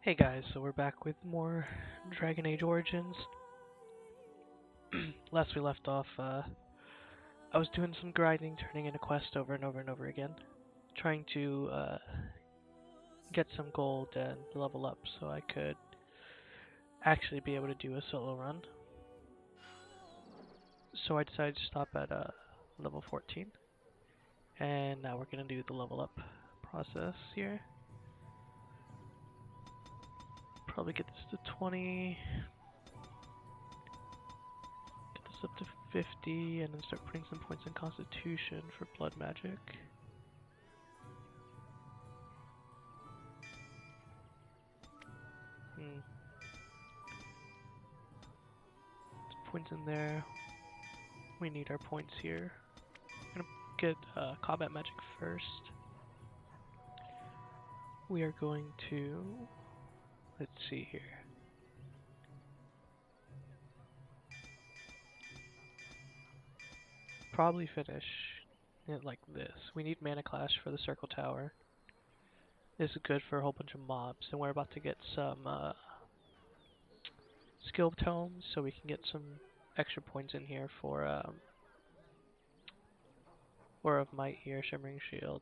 Hey guys, so we're back with more Dragon Age Origins. Last we left off, I was doing some grinding, turning in a quest over and over and over again, trying to get some gold and level up so I could actually be able to do a solo run. So I decided to stop at level 14, and now we're going to do the level up process here. Probably get this to 20, get this up to 50, and then start putting some points in Constitution for blood magic. Some points in there. We need our points here. I'm gonna get combat magic first. We are going to, let's see here. Probably finish it like this. We need mana clash for the circle tower. This is good for a whole bunch of mobs, and we're about to get some skill tomes, so we can get some extra points in here for War of Might here, Shimmering Shield,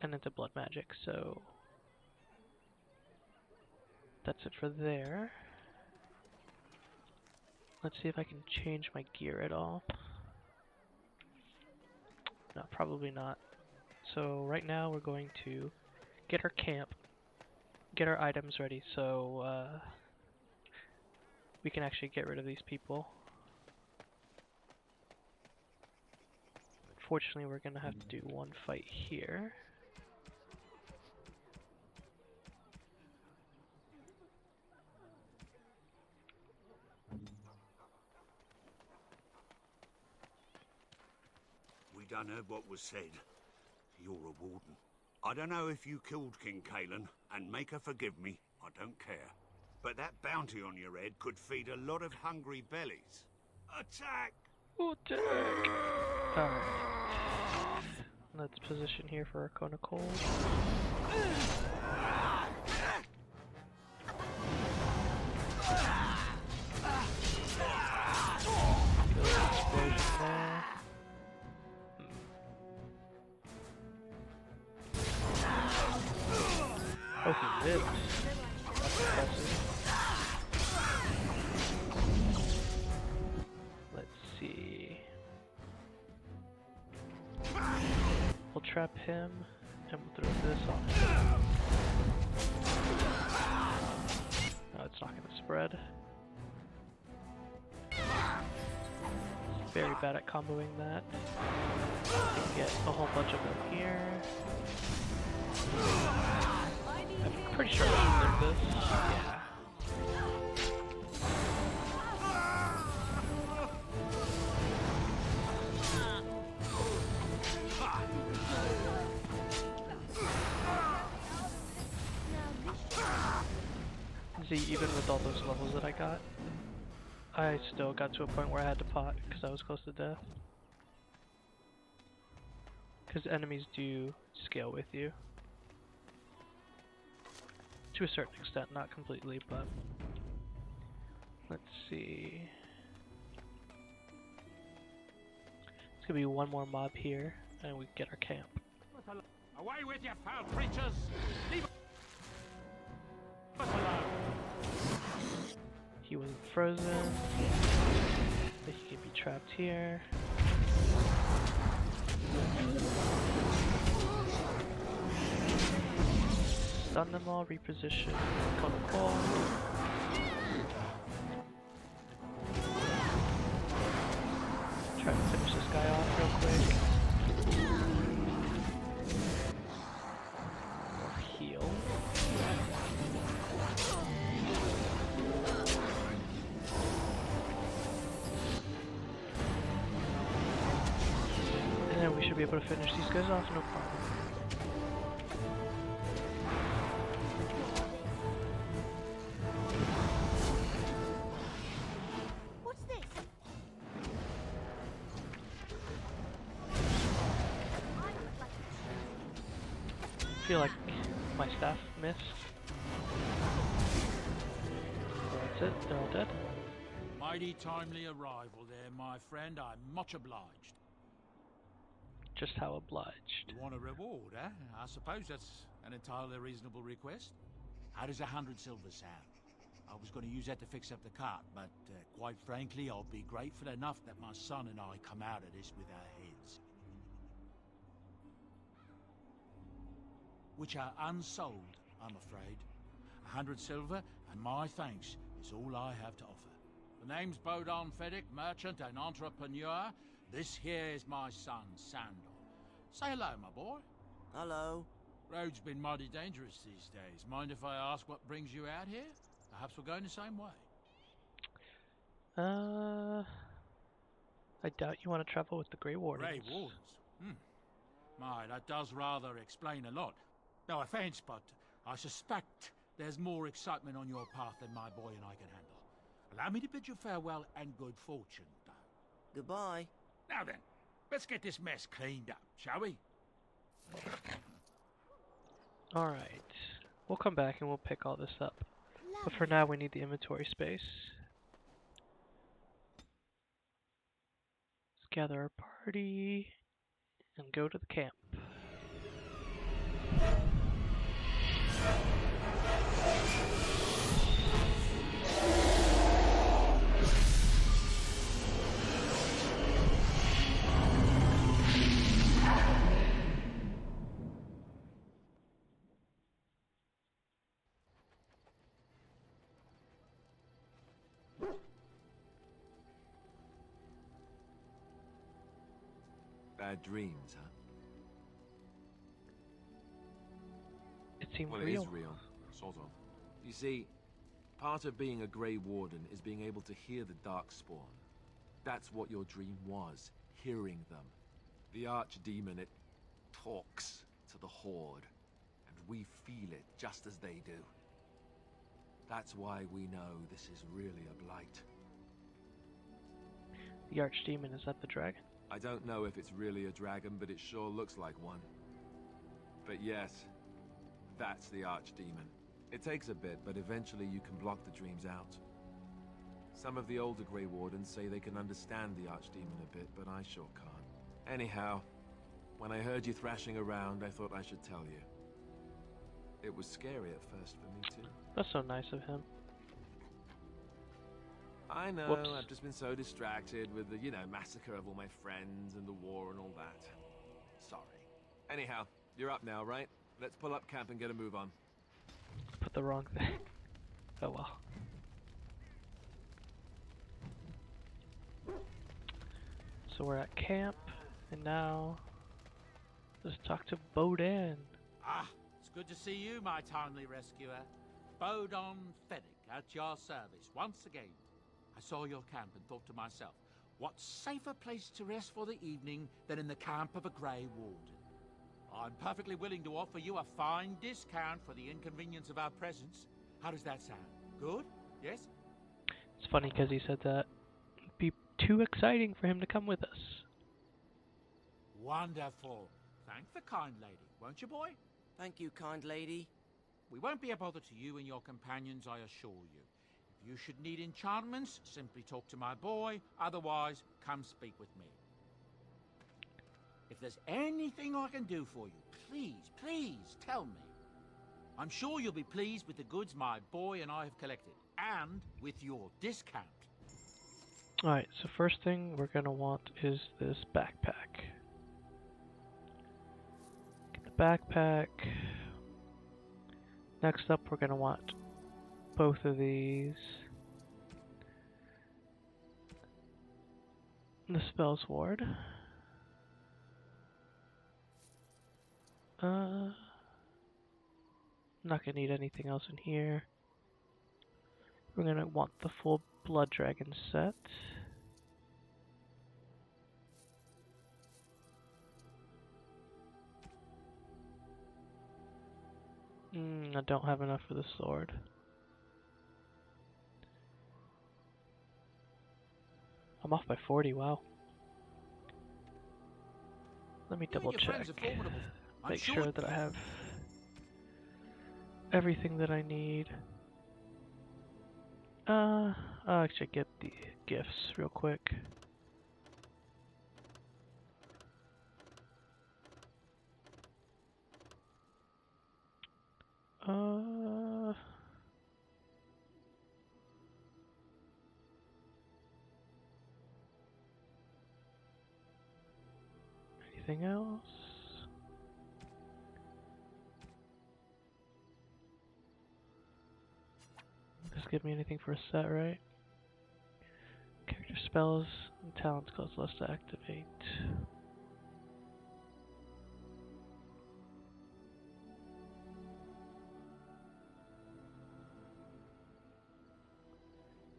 and into blood magic. So that's it for there. Let's see if I can change my gear at all. No, probably not. So right now we're going to get our camp, get our items ready so we can actually get rid of these people. Fortunately, we're going to have to do one fight here. We done heard what was said. You're a warden. I don't know if you killed King Kalen, and make her forgive me, I don't care. But that bounty on your head could feed a lot of hungry bellies. Attack! Attack! Alright. Let's position here for our Cone of Cold. Explosion there. Oh, he lived. That's impressive. Let's see. We'll trap him, and we'll throw this on him. No, it's not gonna spread. He's very bad at comboing that. We can get a whole bunch of them here. I'm pretty sure I should live this. Yeah. See, even with all those levels that I got, I still got to a point where I had to pot because I was close to death. Because enemies do scale with you. To a certain extent, not completely, but let's see. It's gonna be one more mob here, and we get our camp. Away with you, foul creatures! Leave us alone! He wasn't frozen. But he can be trapped here. Stun them all, reposition, Cone of Cold. Try to finish this guy off real quick. Or heal. And then we should be able to finish these guys off, no problem. I feel like my staff missed. That's it. They're all dead. Mighty timely arrival there, my friend. I'm much obliged. Just how obliged. You want a reward, eh? I suppose that's an entirely reasonable request. How does 100 silver sound? I was going to use that to fix up the cart, but quite frankly, I'll be grateful enough that my son and I come out of this with our heads. Which are unsold, I'm afraid. 100 silver, and my thanks is all I have to offer. The name's Bodon Feddick, merchant and entrepreneur. This here is my son, Sandor. Say hello, my boy. Hello. Road's been mighty dangerous these days. Mind if I ask what brings you out here? Perhaps we're going the same way. I doubt you want to travel with the Grey Wardens. Grey Wardens? My, that does rather explain a lot. No offense, but I suspect there's more excitement on your path than my boy and I can handle. Allow me to bid you farewell and good fortune, though. Goodbye. Now then, let's get this mess cleaned up, shall we? Alright. We'll come back and we'll pick all this up. But for now, we need the inventory space. Let's gather our party and go to the camp. Bad dreams, huh? It seemed Well, real. it is real, sort of. You see, part of being a Grey Warden is being able to hear the Darkspawn. That's what your dream was, hearing them. The Archdemon, it talks to the Horde, and we feel it just as they do. That's why we know this is really a blight. The Archdemon, is that the dragon? I don't know if it's really a dragon, but it sure looks like one. But yes, that's the Archdemon. It takes a bit, but eventually you can block the dreams out. Some of the older Grey Wardens say they can understand the Archdemon a bit, but I sure can't. Anyhow, when I heard you thrashing around, I thought I should tell you. It was scary at first for me too. That's so nice of him. I know, Whoops. I've just been so distracted with the, massacre of all my friends and the war and all that. Sorry. Anyhow, you're up now, right? Let's pull up camp and get a move on. Put the wrong thing. Oh well. So we're at camp, and now let's talk to Bodon. Ah, it's good to see you, my timely rescuer. Bodon Feddick, at your service, once again. I saw your camp and thought to myself, what safer place to rest for the evening than in the camp of a Grey Warden? I'm perfectly willing to offer you a fine discount for the inconvenience of our presence. How does that sound? Good? Yes? It's funny because he said that it'd be too exciting for him to come with us. Wonderful. Thank the kind lady, won't you, boy? Thank you, kind lady. We won't be a bother to you and your companions, I assure you. If you should need enchantments, simply talk to my boy. Otherwise, come speak with me. If there's anything I can do for you, please tell me. I'm sure you'll be pleased with the goods my boy and I have collected, and with your discount. Alright, so first thing we're gonna want is this backpack. Get the backpack. Next up, we're gonna want both of these. The spell sword. Not gonna need anything else in here. We're gonna want the full Blood Dragon set. I don't have enough for the sword. I'm off by 40, wow. Let me You and double your check. friends are formidable. I'm Make sure sure that I have everything that I need. I'll actually get the gifts real quick. Anything else? Does this give me anything for a set, right? Character spells and talents cost less to activate.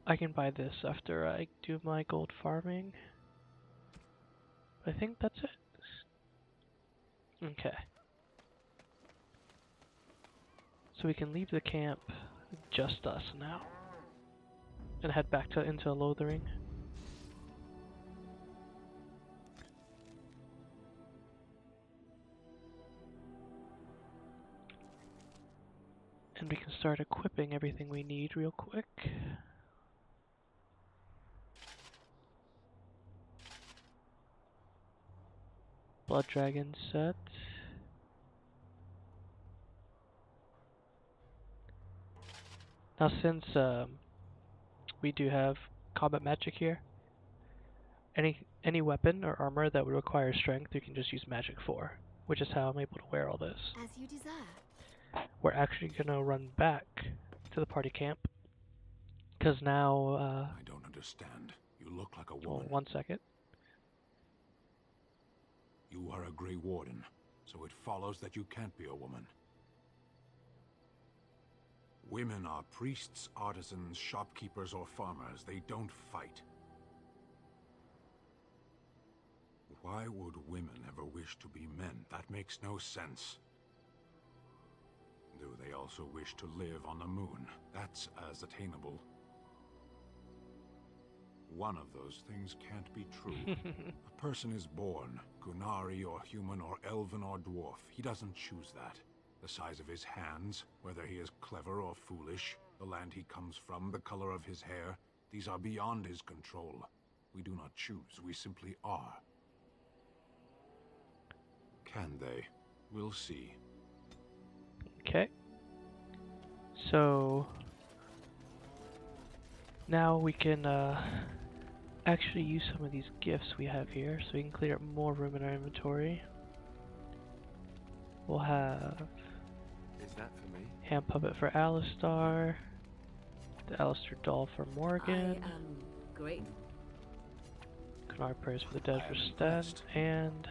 I can buy this after I do my gold farming. I think that's it. Okay. So we can leave the camp, just us now, and head back into Lothering. And we can start equipping everything we need real quick. Blood Dragon set. Now since we do have combat magic here, any weapon or armor that would require strength, you can just use magic for, which is how I'm able to wear all this. As you desire. We're actually gonna run back to the party camp, because now, I don't understand. You look like a well, woman. 1 second. You are a Grey Warden, so it follows that you can't be a woman. Women are priests, artisans, shopkeepers, or farmers. They don't fight. Why would women ever wish to be men? That makes no sense. Do they also wish to live on the moon? That's as attainable. One of those things can't be true. A person is born, Gunari or human or elven or dwarf. He doesn't choose that. The size of his hands, whether he is clever or foolish, the land he comes from, the color of his hair, these are beyond his control. We do not choose, we simply are. Can they? We'll see. Okay. So now we can actually use some of these gifts we have here, so we can clear up more room in our inventory. We'll have Is that for me? hand puppet for Alistar, the Alistair doll for Morgan, I am great. Canard prayers for the dead I for am Stan, impressed. and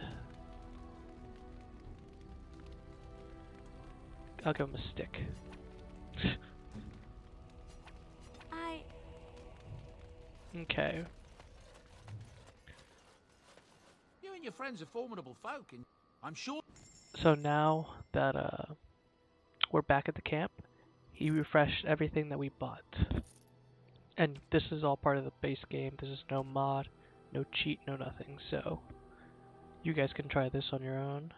I'll give him a stick. Okay. You and your friends are formidable folk, and I'm sure. So now that we're back at the camp, he refreshed everything that we bought. And this is all part of the base game. This is no mod, no cheat, no nothing. So you guys can try this on your own.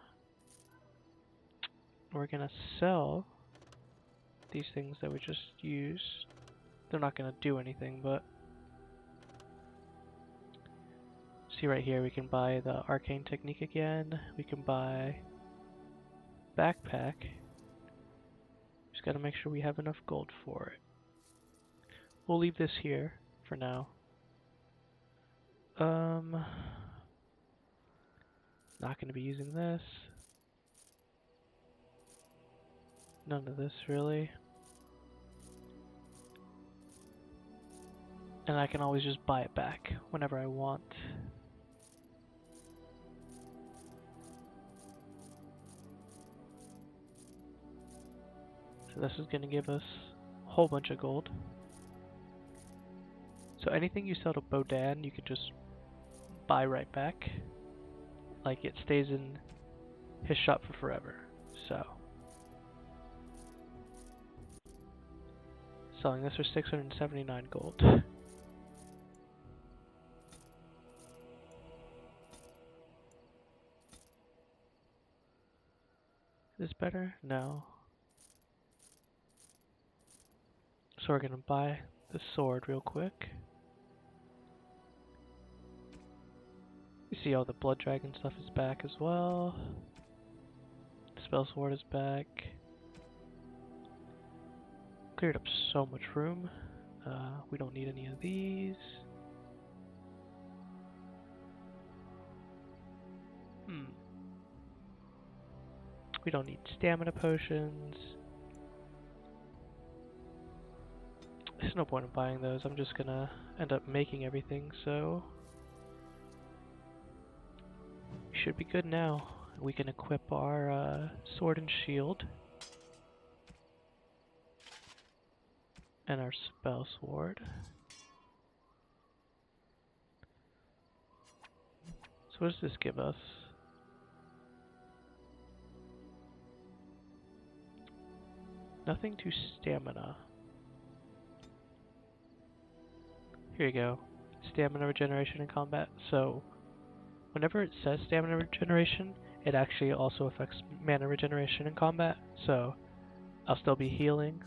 We're gonna sell these things that we just used. They're not gonna do anything, but see right here, we can buy the arcane technique again. We can buy backpack. Just gotta make sure we have enough gold for it. We'll leave this here for now. Not gonna be using this. None of this really. And I can always just buy it back whenever I want. So this is going to give us a whole bunch of gold. So anything you sell to Bodan, you can just buy right back. Like, it stays in his shop for forever. So selling this for 679 gold. Is this better? No. So we're gonna buy the sword real quick. You see all the blood dragon stuff is back as well. The spell sword is back. Cleared up so much room. We don't need any of these. We don't need stamina potions. There's no point in buying those. I'm just gonna end up making everything, so we should be good now. We can equip our sword and shield. And our spell sword. So what does this give us? Nothing to stamina. Here you go. Stamina regeneration in combat. So whenever it says stamina regeneration, it actually also affects mana regeneration in combat. So I'll still be healing.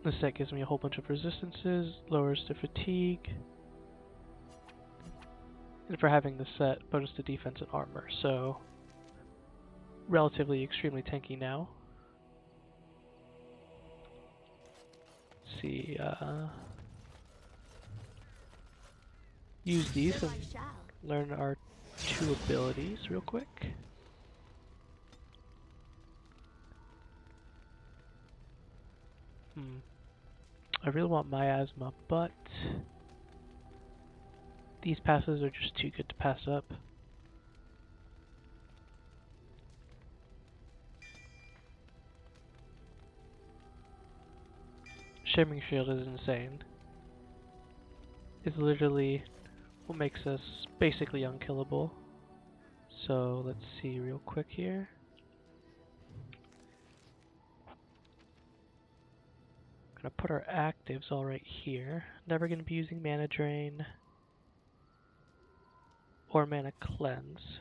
This set gives me a whole bunch of resistances, lowers the fatigue, and for having this set, bonus to defense and armor, so relatively extremely tanky now. Let's see, use these So and I shall. learn our 2 abilities real quick. I really want miasma, but these passes are just too good to pass up. Shimmering Shield is insane. It's literally what makes us basically unkillable. So let's see real quick here. Gonna put our actives all right here. Never gonna be using Mana Drain or Mana Cleanse.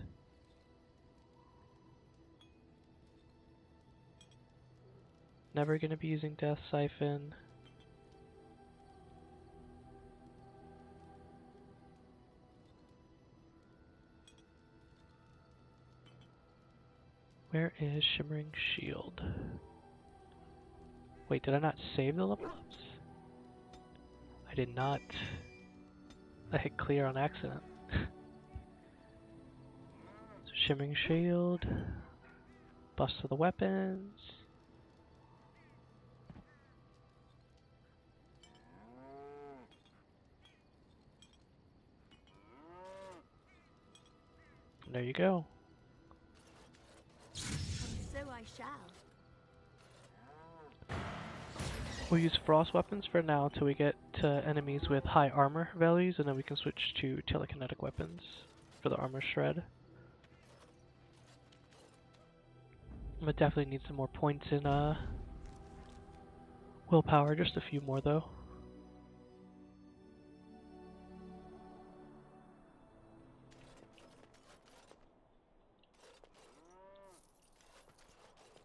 Never gonna be using Death Siphon. Where is Shimmering Shield? Wait, did I not save the level ups? I did not. I hit clear on accident. So Shimmering Shield. Bust to the weapons. There you go. So I shall. We'll use frost weapons for now until we get to enemies with high armor values, and then we can switch to telekinetic weapons for the armor shred. I'm gonna definitely need some more points in willpower, just a few more though.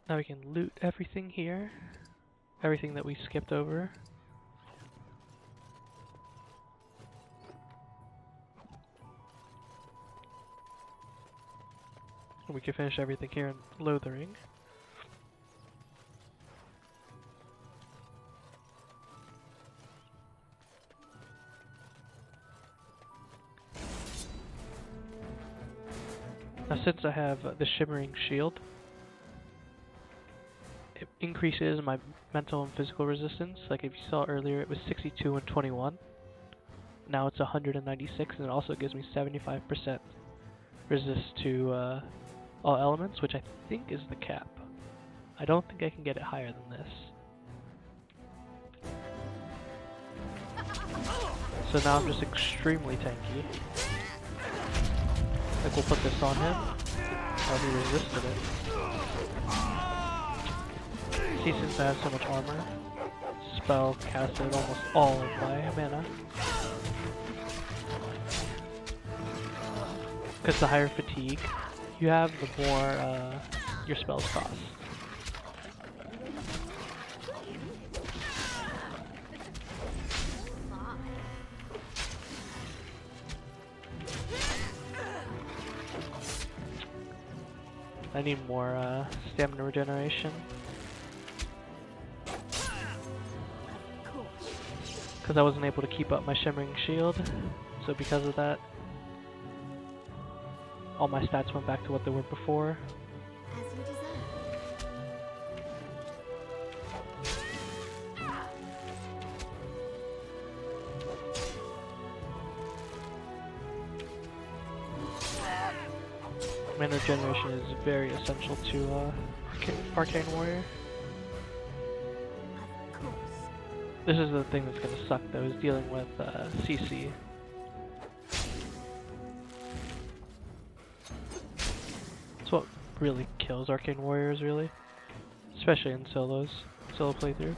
Now we can loot everything here. Everything that we skipped over. And we can finish everything here in Lothering. Now since I have the Shimmering Shield, it increases my mental and physical resistance. Like if you saw earlier, it was 62 and 21. Now it's 196, and it also gives me 75% resist to all elements, which I think is the cap. I don't think I can get it higher than this. So now I'm just extremely tanky. Like we'll put this on him. Oh, he resisted it. See, since I have so much armor, spell casted almost all of my mana. Because the higher fatigue you have, the more your spells cost. I need more stamina regeneration. Because I wasn't able to keep up my Shimmering Shield. So because of that, all my stats went back to what they were before. As you deserve. Mana regeneration is very essential to Arcane Warrior. Of course. This is the thing that's gonna suck though, is dealing with CC. It's what really kills Arcane Warriors, really. Especially in solo playthrough.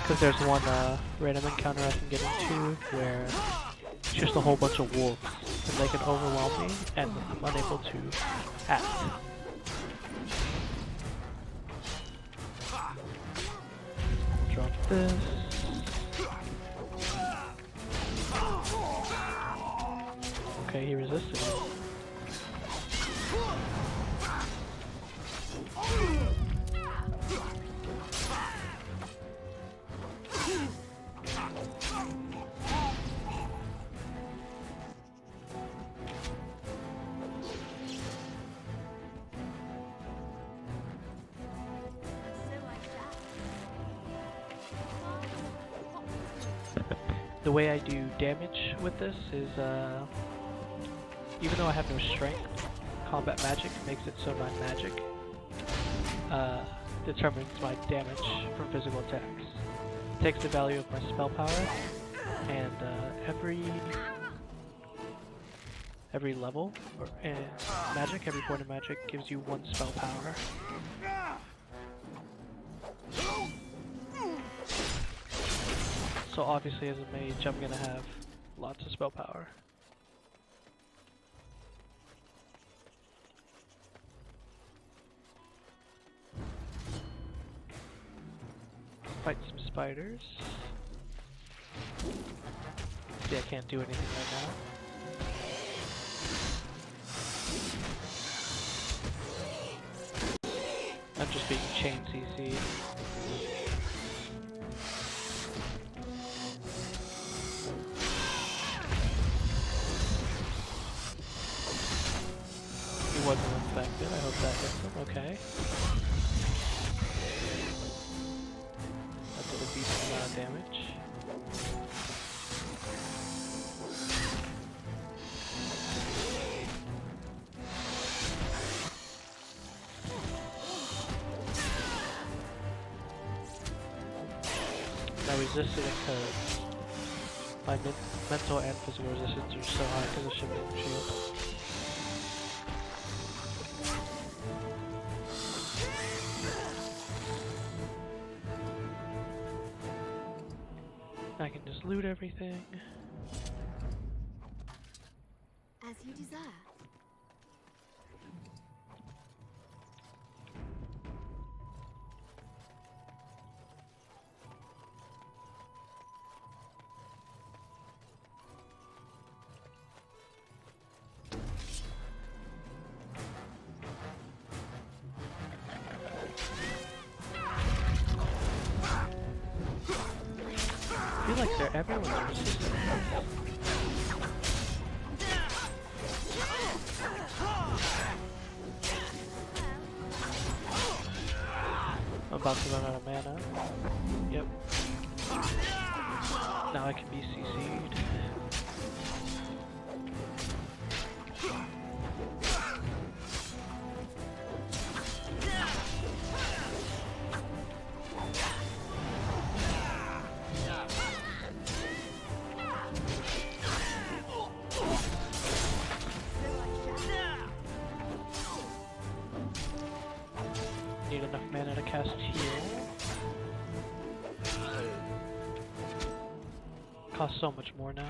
Because there's one random encounter I can get into where it's just a whole bunch of wolves and they can overwhelm me and I'm unable to act. Drop this. Okay, he resisted it. The way I do damage with this is, even though I have no strength, combat magic makes it so my magic determines my damage from physical attacks. It takes the value of my spell power, and every level in magic, every point of magic gives you 1 spell power. So obviously as a mage I'm gonna have lots of spell power. Fight some spiders. See, I can't do anything right now. I'm just being chain CC'd. He wasn't infected, I hope that hits him, okay. That did a decent amount of damage. I resisted it because my mental and physical resistance are so high because of Shimmering Shield. I can just loot everything. As you desire. I feel like everyone's resistant. I'm about to run out of mana. Yep. Now I can be CC'd. Need enough mana to cast heal. Costs so much more now.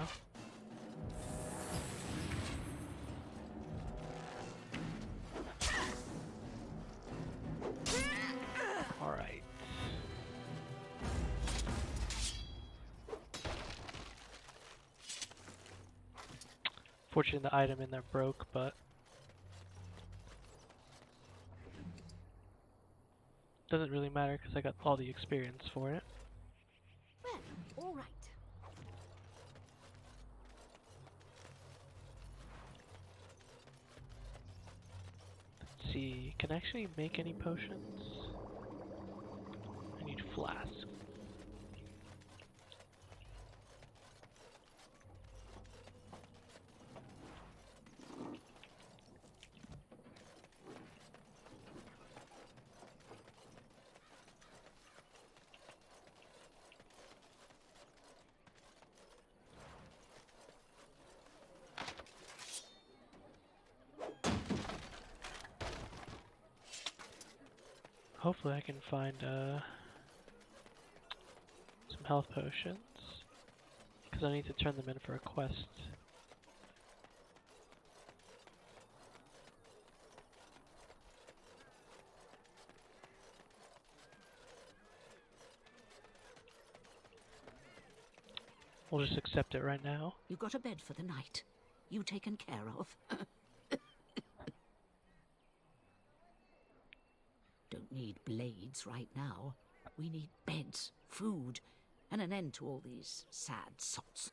Alright. Fortunately the item in there broke, but Doesn't really matter because I got all the experience for it. Well, all right. Let's see, can I actually make any potions? I need flask. Hopefully I can find some health potions, because I need to turn them in for a quest. We'll just accept it right now. You got a bed for the night. You taken care of. Don't need blades right now. We need beds, food, and an end to all these sad sots.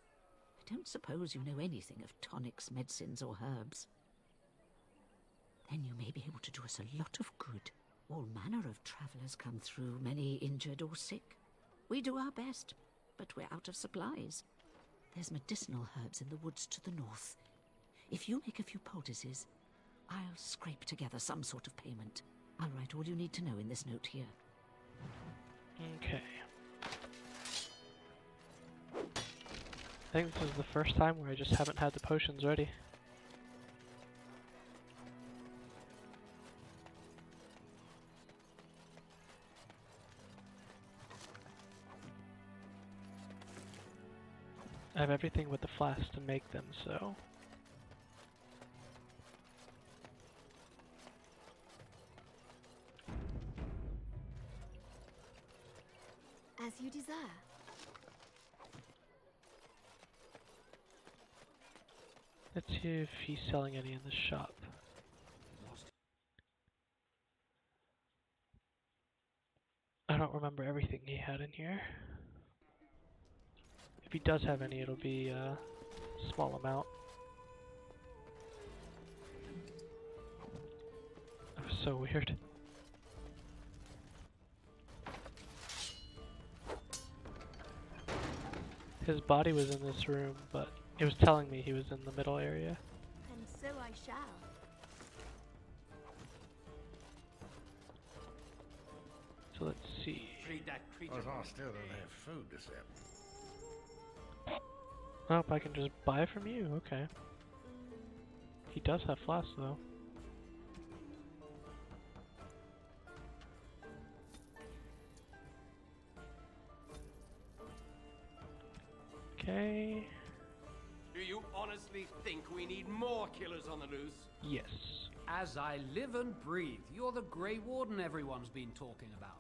I don't suppose you know anything of tonics, medicines, or herbs. Then you may be able to do us a lot of good. All manner of travellers come through, many injured or sick. We do our best, but we're out of supplies. There's medicinal herbs in the woods to the north. If you make a few poultices, I'll scrape together some sort of payment. I'll write all you need to know in this note here. Okay. I think this is the first time where I just haven't had the potions ready. I have everything with the flask to make them, so... As you desire. Let's see if he's selling any in the shop. I don't remember everything he had in here. If he does have any, it'll be a small amount. That was so weird. His body was in this room, but it was telling me he was in the middle area. And so I shall. So let's see. Feed that creature. I still don't have food to sell. Oh, I can just buy from you? Okay. He does have flasks, though. Okay. Do you honestly think we need more killers on the loose? Yes. As I live and breathe, you're the Grey Warden everyone's been talking about.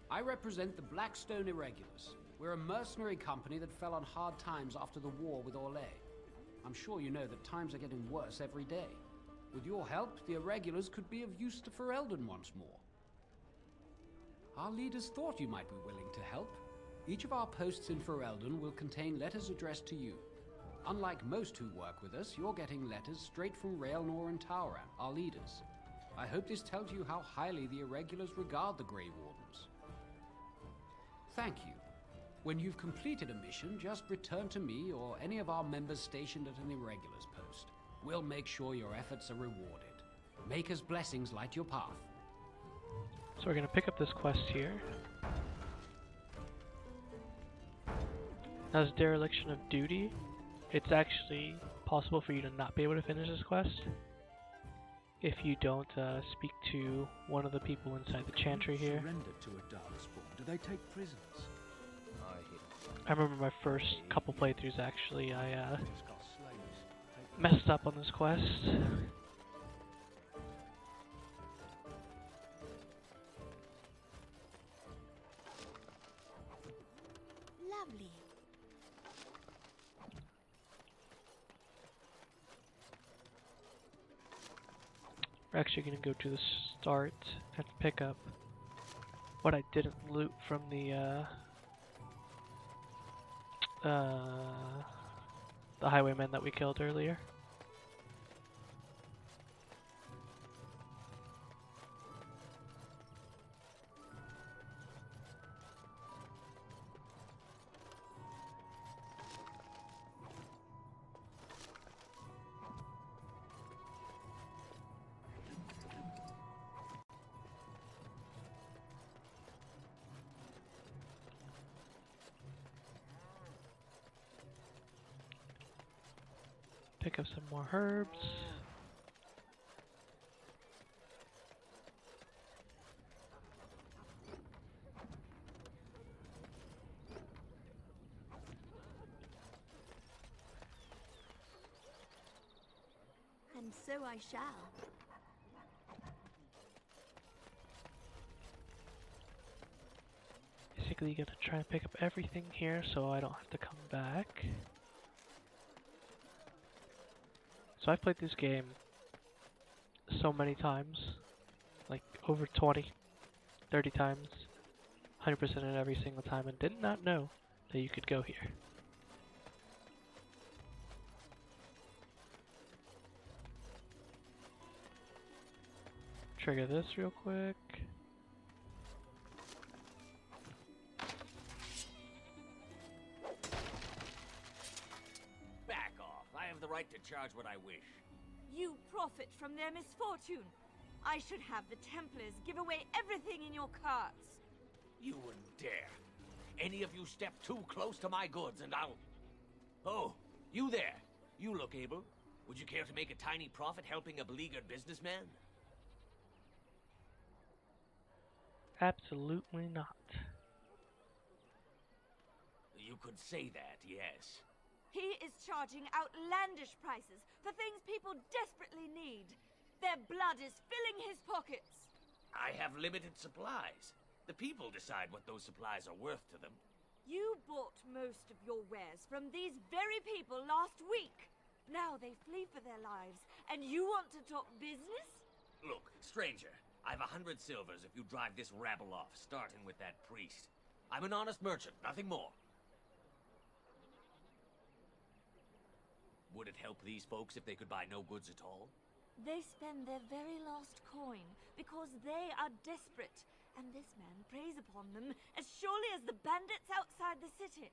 I represent the Blackstone Irregulars. We're a mercenary company that fell on hard times after the war with Orlais. I'm sure you know that times are getting worse every day. With your help, the Irregulars could be of use to Ferelden once more. Our leaders thought you might be willing to help. Each of our posts in Ferelden will contain letters addressed to you. Unlike most who work with us, you're getting letters straight from Raelnor and Tauran, our leaders. I hope this tells you how highly the Irregulars regard the Grey Wardens. Thank you. When you've completed a mission, just return to me or any of our members stationed at an Irregulars post. We'll make sure your efforts are rewarded. Maker's blessings light your path. So we're going to pick up this quest here. As dereliction of duty, it's actually possible for you to not be able to finish this quest if you don't speak to one of the people inside the chantry here. Surrendered to a darkspawn. Do they take prisoners? I remember my first couple playthroughs actually, I messed up on this quest. Lovely. We're actually going to go to the start and pick up what I didn't loot from the highwaymen that we killed earlier. Pick up some more herbs. And so I shall. Basically gonna try and pick up everything here so I don't have to come back. So I've played this game so many times, like over 20, 30 times, 100% in every single time, and did not know that you could go here. Trigger this real quick. Back off. I have the right to charge what I wish. You profit from their misfortune. I should have the Templars give away everything in your carts. You wouldn't dare. Any of you step too close to my goods and I'll... Oh, you there. You look able. Would you care to make a tiny profit helping a beleaguered businessman? Absolutely not. You could say that, yes. He is charging outlandish prices for things people desperately need. Their blood is filling his pockets. I have limited supplies. The people decide what those supplies are worth to them. You bought most of your wares from these very people last week. Now they flee for their lives, and you want to talk business? Look, stranger, I've 100 silvers if you drive this rabble off, starting with that priest. I'm an honest merchant, nothing more. Would it help these folks if they could buy no goods at all? They spend their very last coin because they are desperate, and this man preys upon them as surely as the bandits outside the city.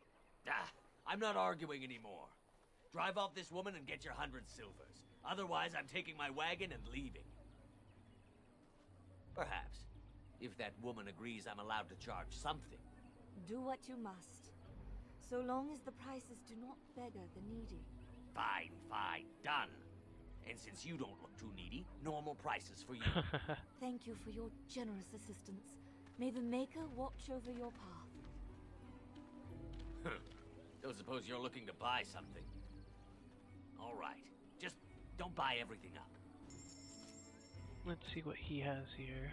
Ah, I'm not arguing anymore. Drive off this woman and get your 100 silvers. Otherwise, I'm taking my wagon and leaving. Perhaps, if that woman agrees I'm allowed to charge something. Do what you must, so long as the prices do not beggar the needy. Fine, fine, done. And since you don't look too needy, normal prices for you. Thank you for your generous assistance. May the Maker watch over your path. Don't suppose you're looking to buy something. All right, just don't buy everything up. Let's see what he has here.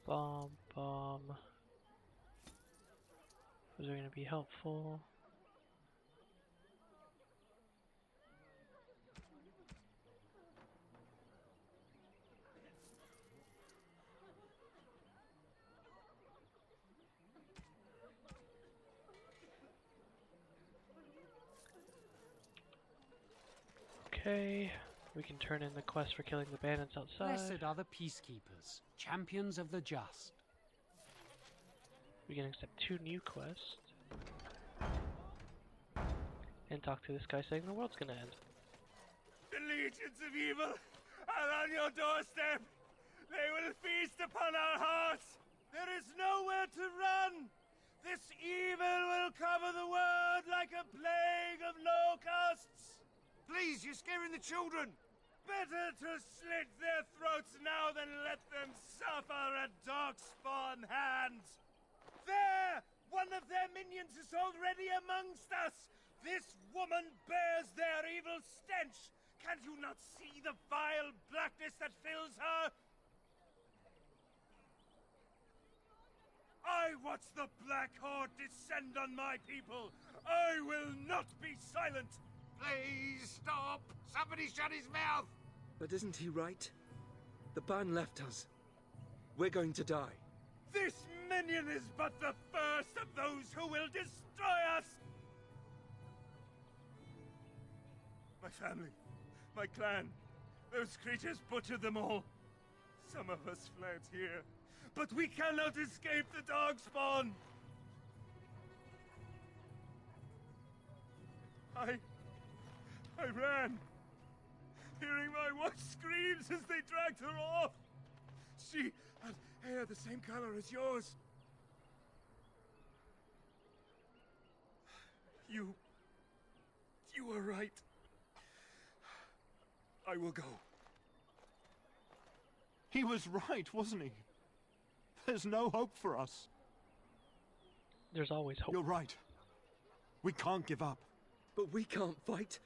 Bomb. Those are going to be helpful. Okay, we can turn in the quest for killing the bandits outside. Blessed are the peacekeepers, champions of the just. We can accept 2 new quests. And talk to this guy saying the world's gonna end. The legions of evil are on your doorstep. They will feast upon our hearts. There is nowhere to run. This evil will cover the world like a plague of locusts. Please, you're scaring the children. Better to slit their throats now than let them suffer at darkspawn hands. There! One of their minions is already amongst us! This woman bears their evil stench! Can you not see the vile blackness that fills her? I watch the Black Horde descend on my people! I will not be silent! Please stop! Somebody shut his mouth! But isn't he right? The ban left us. We're going to die. This minion is but the first of those who will destroy us! My family, my clan, those creatures butchered them all. Some of us fled here, but we cannot escape the Darkspawn! I ran, hearing my wife's screams as they dragged her off. She had hair the same color as yours. You were right. I will go. He was right, wasn't he? There's no hope for us. There's always hope. You're right. We can't give up. But we can't fight.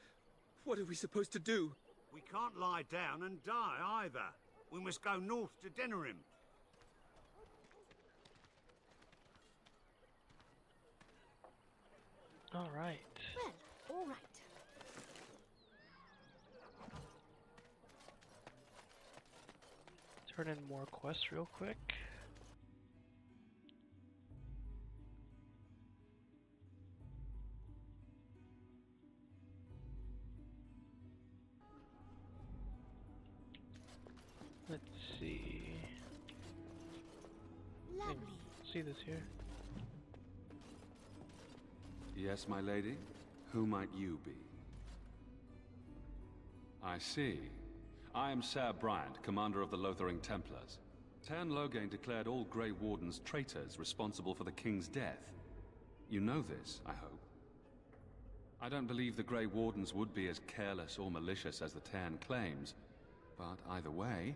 What are we supposed to do? We can't lie down and die either. We must go north to Denerim. All right. Well, all right. Turn in more quests real quick. Let's see. Lovely. See this here. Yes, my lady? Who might you be? I see. I am Sir Bryant, commander of the Lothering Templars. Tan Loghain declared all Grey Wardens traitors responsible for the king's death. You know this, I hope. I don't believe the Grey Wardens would be as careless or malicious as the Tan claims, but either way,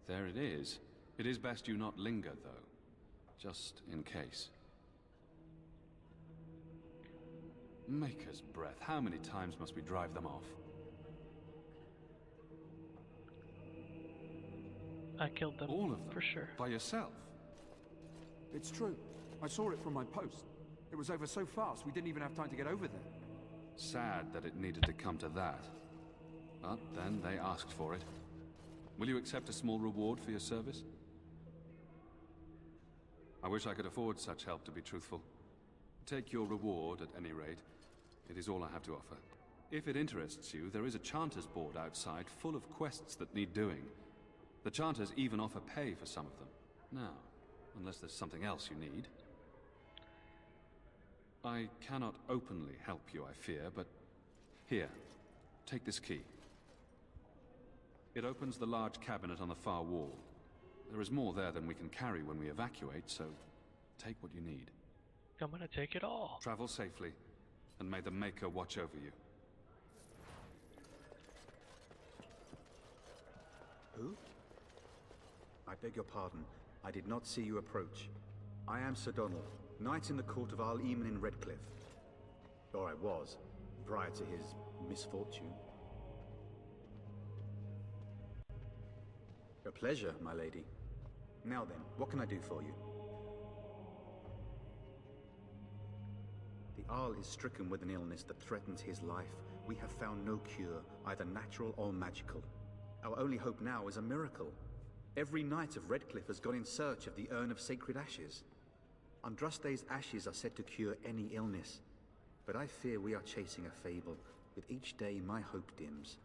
there it is. It is best you not linger, though. Just in case. Maker's breath, how many times must we drive them off? I killed them. All of them? For sure. By yourself? It's true. I saw it from my post. It was over so fast we didn't even have time to get over there. Sad that it needed to come to that. But then they asked for it. Will you accept a small reward for your service? I wish I could afford such help, to be truthful. Take your reward, at any rate. It is all I have to offer. If it interests you, there is a Chanter's board outside full of quests that need doing. The Chanters even offer pay for some of them. Now, unless there's something else you need. I cannot openly help you, I fear, but here, take this key. It opens the large cabinet on the far wall. There is more there than we can carry when we evacuate, so take what you need. I'm gonna take it all. Travel safely, and may the Maker watch over you. Who? I beg your pardon. I did not see you approach. I am Sir Donald, knight in the court of Arl Eamon in Redcliffe. Or I was, prior to his misfortune. A pleasure, my lady. Now then, what can I do for you? The Arl is stricken with an illness that threatens his life. We have found no cure, either natural or magical. Our only hope now is a miracle. Every knight of Redcliffe has gone in search of the Urn of Sacred Ashes. Andraste's ashes are said to cure any illness. But I fear we are chasing a fable. With each day, my hope dims.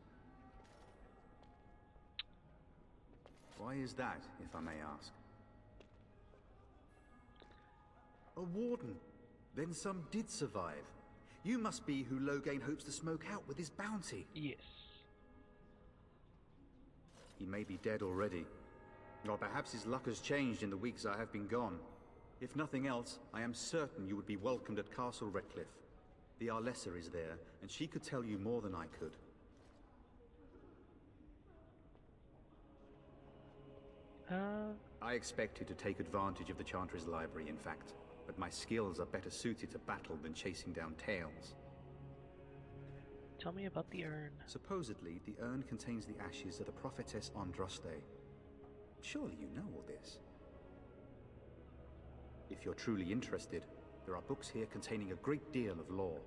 Why is that, if I may ask? A warden. Then some did survive. You must be who Loghain hopes to smoke out with his bounty. Yes. He may be dead already. Or perhaps his luck has changed in the weeks I have been gone. If nothing else, I am certain you would be welcomed at Castle Redcliffe. The Arlessa is there, and she could tell you more than I could. I expected to take advantage of the Chantry's library, in fact, but my skills are better suited to battle than chasing down tales. Tell me about the urn. Supposedly, the urn contains the ashes of the prophetess Andraste. Surely you know all this. If you're truly interested, there are books here containing a great deal of lore.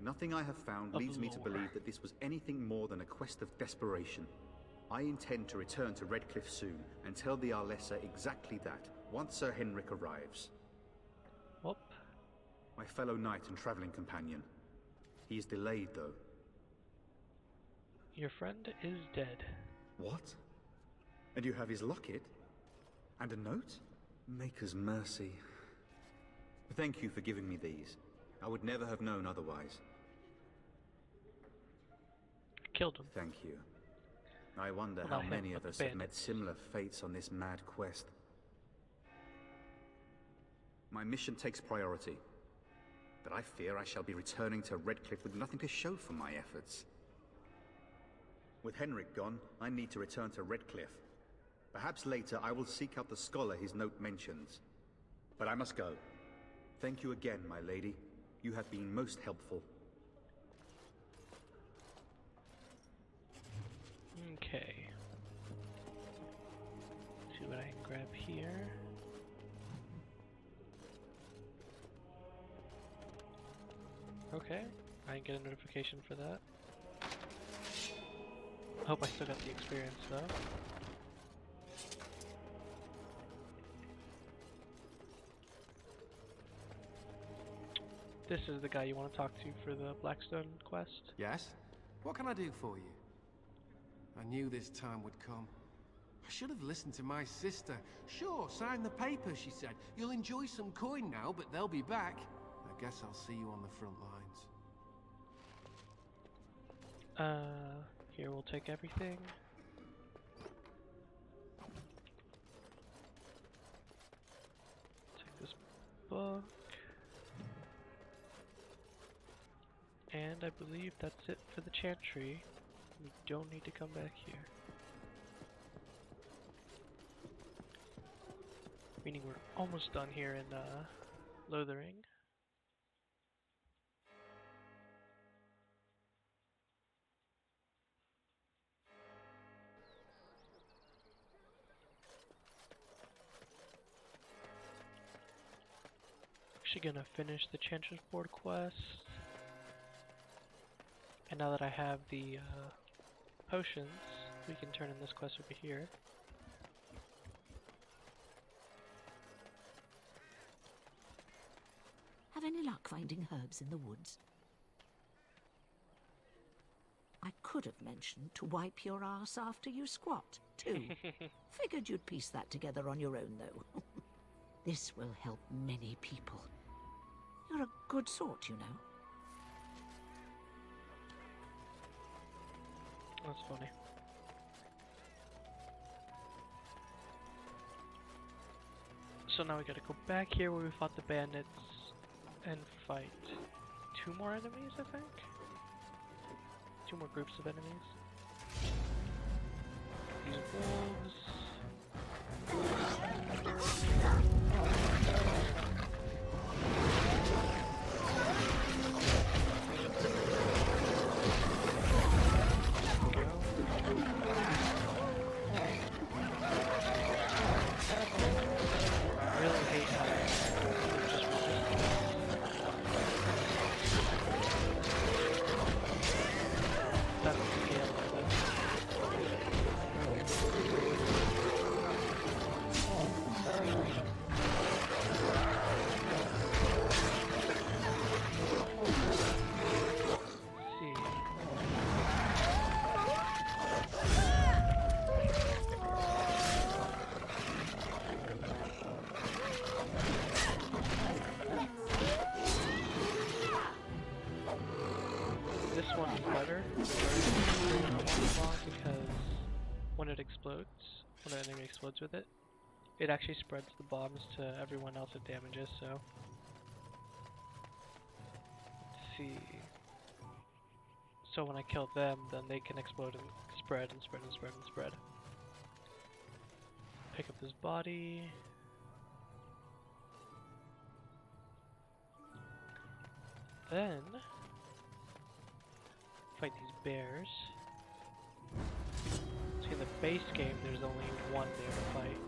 Nothing I have found leads me to believe that this was anything more than a quest of desperation. I intend to return to Redcliffe soon and tell the Arlessa exactly that, once Sir Henrik arrives. Whoop. My fellow knight and traveling companion. He is delayed, though. Your friend is dead. What? And you have his locket? And a note? Maker's mercy. Thank you for giving me these. I would never have known otherwise. Killed him. Thank you. I wonder how many of us have met similar fates on this mad quest. My mission takes priority, but I fear I shall be returning to Redcliffe with nothing to show for my efforts. With Henrik gone, I need to return to Redcliffe. Perhaps later I will seek out the scholar his note mentions. But I must go. Thank you again, my lady. You have been most helpful. Okay. See what I can grab here. Okay, I didn't get a notification for that. I hope I still got the experience though. This is the guy you want to talk to for the Blackstone quest? Yes? What can I do for you? I knew this time would come. I should have listened to my sister. Sure, sign the paper, she said. You'll enjoy some coin now, but they'll be back. I guess I'll see you on the front lines. Here we'll take everything. Take this book. And I believe that's it for the chantry. We don't need to come back here. Meaning we're almost done here in Lothering. Actually gonna finish the Chanter's Board quest. And now that I have the potions, we can turn in this quest over here. Have any luck finding herbs in the woods? I could have mentioned to wipe your ass after you squat, too. Figured you'd piece that together on your own, though. This will help many people. You're a good sort, you know. That's funny. So now we gotta go back here where we fought the bandits and fight 2 more enemies, I think? 2 more groups of enemies. These wolves. When an enemy explodes with it, it actually spreads the bombs to everyone else it damages, so... Let's see... So when I kill them, then they can explode and spread and spread and spread and spread. Pick up this body... Then... Fight these bears. In the base game, there's only one bear to fight.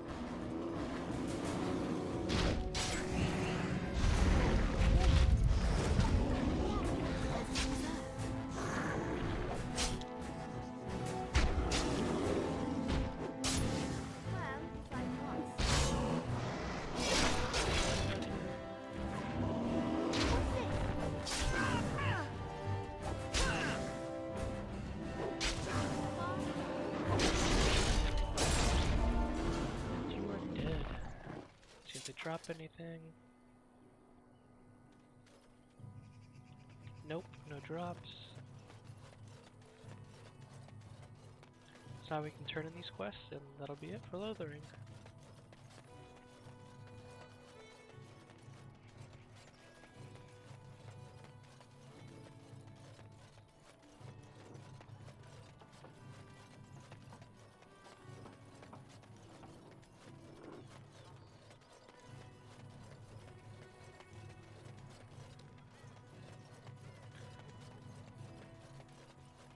drop anything? Nope, no drops. So now we can turn in these quests, and that'll be it for Lothering.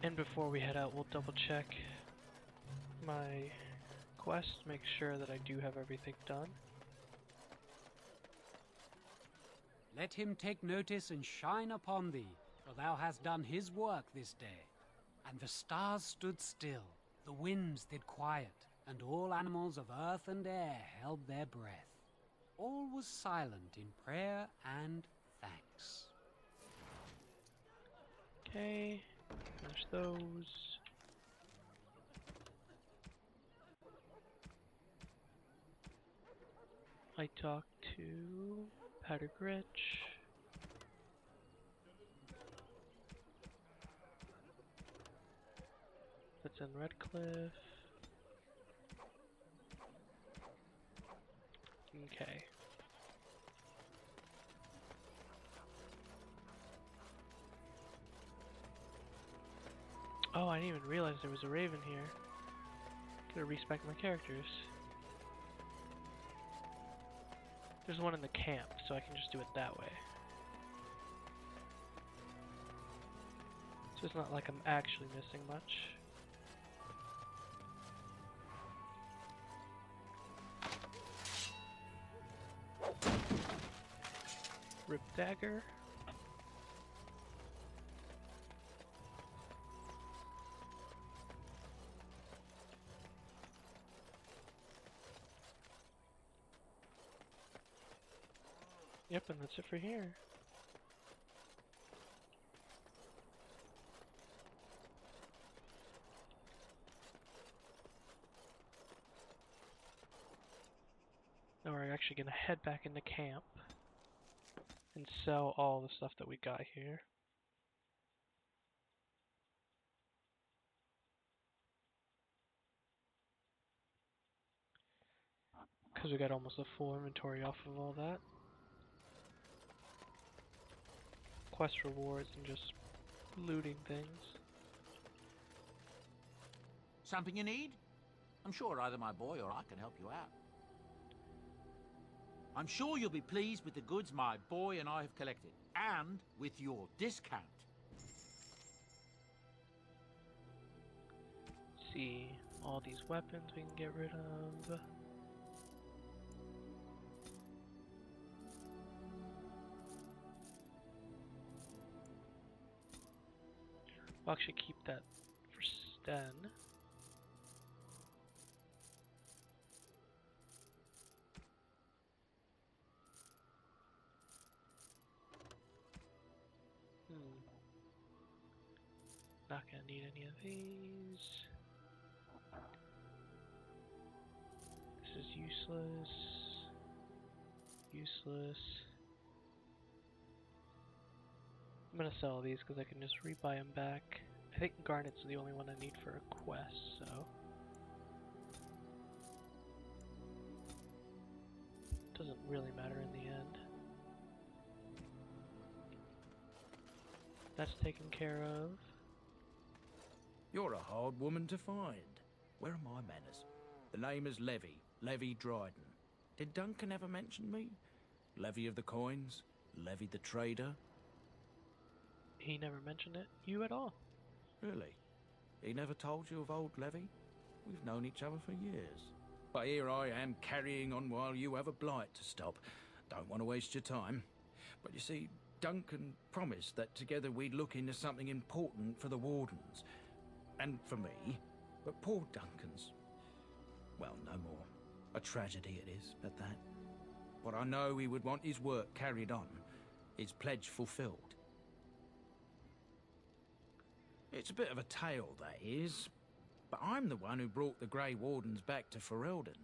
And before we head out, we'll double check my quest, make sure that I do have everything done. Let him take notice and shine upon thee, for thou hast done his work this day. And the stars stood still, the winds did quiet, and all animals of earth and air held their breath. All was silent in prayer and thanks. Okay, finish those. I talked to Pattergritch. That's in Redcliffe. Okay. Oh, I didn't even realize there was a raven here. Gotta respec my characters. There's one in the camp, so I can just do it that way. So it's not like I'm actually missing much. Rip dagger. Yep, and that's it for here. Now we're actually gonna head back into camp and sell all the stuff that we got here. Because we got almost a full inventory off of all that. Quest rewards and just looting things. Something you need? I'm sure either my boy or I can help you out. I'm sure you'll be pleased with the goods my boy and I have collected, and with your discount. See, all these weapons we can get rid of. I'll actually keep that for Sten. Not gonna need any of these. This is useless. Useless. I'm gonna sell all these because I can just rebuy them back. I think Garnet's the only one I need for a quest, so. Doesn't really matter in the end. That's taken care of. You're a hard woman to find. Where are my manners? The name is Levy Dryden. Did Duncan ever mention me? Levy of the coins? Levy the trader? He never mentioned you at all. Really? He never told you of old Levy? We've known each other for years. But here I am carrying on while you have a blight to stop. Don't want to waste your time. But you see, Duncan promised that together we'd look into something important for the Wardens. And for me. But poor Duncan's... well, no more. A tragedy it is, at that. But I know he would want his work carried on. His pledge fulfilled. It's a bit of a tale, that is. But I'm the one who brought the Grey Wardens back to Ferelden.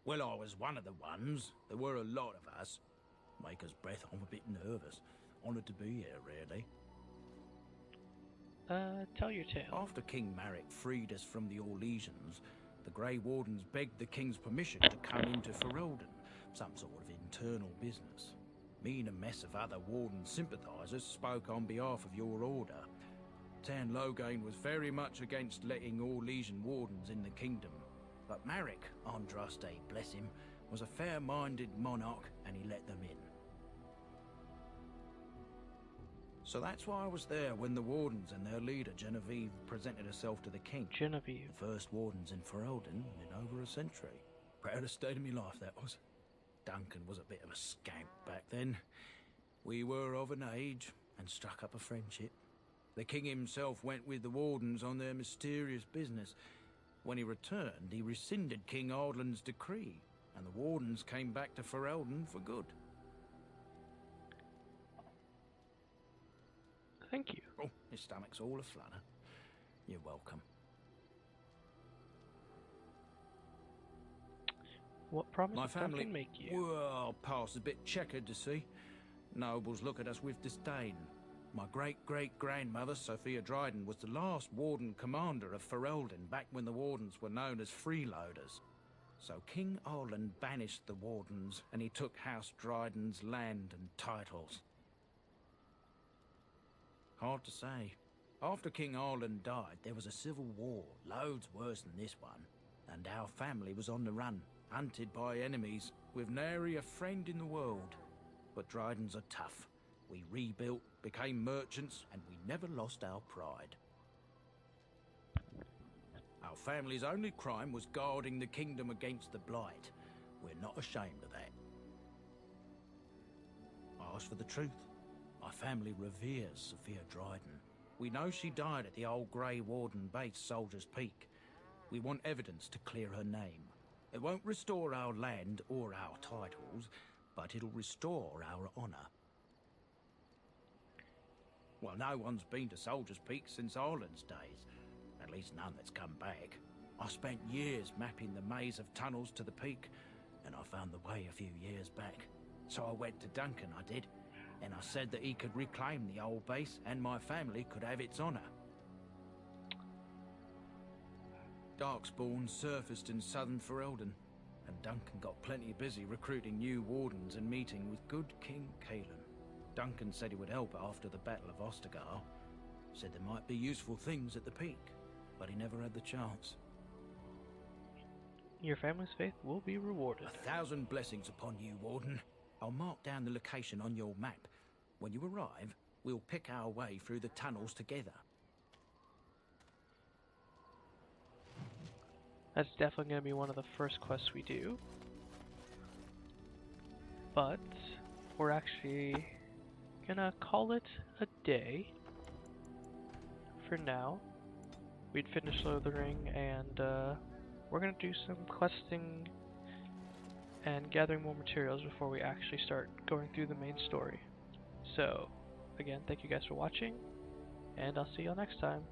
Well, I was one of the ones. There were a lot of us. Maker's breath, I'm a bit nervous. Honoured to be here, really. Tell your tale. After King Marek freed us from the Orlesians, the Grey Wardens begged the King's permission to come into Ferelden, some sort of internal business. Me and a mess of other Warden sympathisers spoke on behalf of your order. Tan Loghain was very much against letting Orlesian Wardens in the kingdom, but Marek, Andraste, bless him, was a fair-minded monarch and he let them in. So that's why I was there when the Wardens and their leader, Genevieve, presented herself to the king. Genevieve. The first Wardens in Ferelden in over a century. Proudest state of my life, that was. Duncan was a bit of a scamp back then. We were of an age and struck up a friendship. The king himself went with the Wardens on their mysterious business. When he returned, he rescinded King Ardland's decree, and the Wardens came back to Ferelden for good. Thank you. Oh, his stomach's all aflutter. You're welcome. What promise My did family Duncan make you? Well, past a bit checkered to see. Nobles look at us with disdain. My great-great-grandmother, Sophia Dryden, was the last Warden commander of Ferelden back when the Wardens were known as freeloaders. So King Arland banished the Wardens, and he took House Dryden's land and titles. Hard to say. After King Arland died, there was a civil war, loads worse than this one, and our family was on the run, hunted by enemies, with nary a friend in the world. But Drydens are tough. We rebuilt, became merchants, and we never lost our pride. Our family's only crime was guarding the kingdom against the Blight. We're not ashamed of that. Ask for the truth. My family reveres Sophia Dryden. We know she died at the old Grey Warden base, Soldier's Peak. We want evidence to clear her name. It won't restore our land or our titles, but it'll restore our honour. Well, no one's been to Soldier's Peak since Arland's days. At least none that's come back. I spent years mapping the maze of tunnels to the peak, and I found the way a few years back. So I went to Duncan, I did, and I said that he could reclaim the old base and my family could have its honour. Darkspawn surfaced in southern Ferelden, and Duncan got plenty busy recruiting new Wardens and meeting with good King Cailan. Duncan said he would help after the Battle of Ostagar. Said there might be useful things at the peak, but he never had the chance. Your family's faith will be rewarded. 1,000 blessings upon you, Warden. I'll mark down the location on your map. When you arrive, we'll pick our way through the tunnels together. That's definitely going to be one of the first quests we do. But we're actually gonna call it a day for now. We'd finished Lothering, and we're gonna do some questing and gathering more materials before we actually start going through the main story. So, again, thank you guys for watching, and I'll see y'all next time.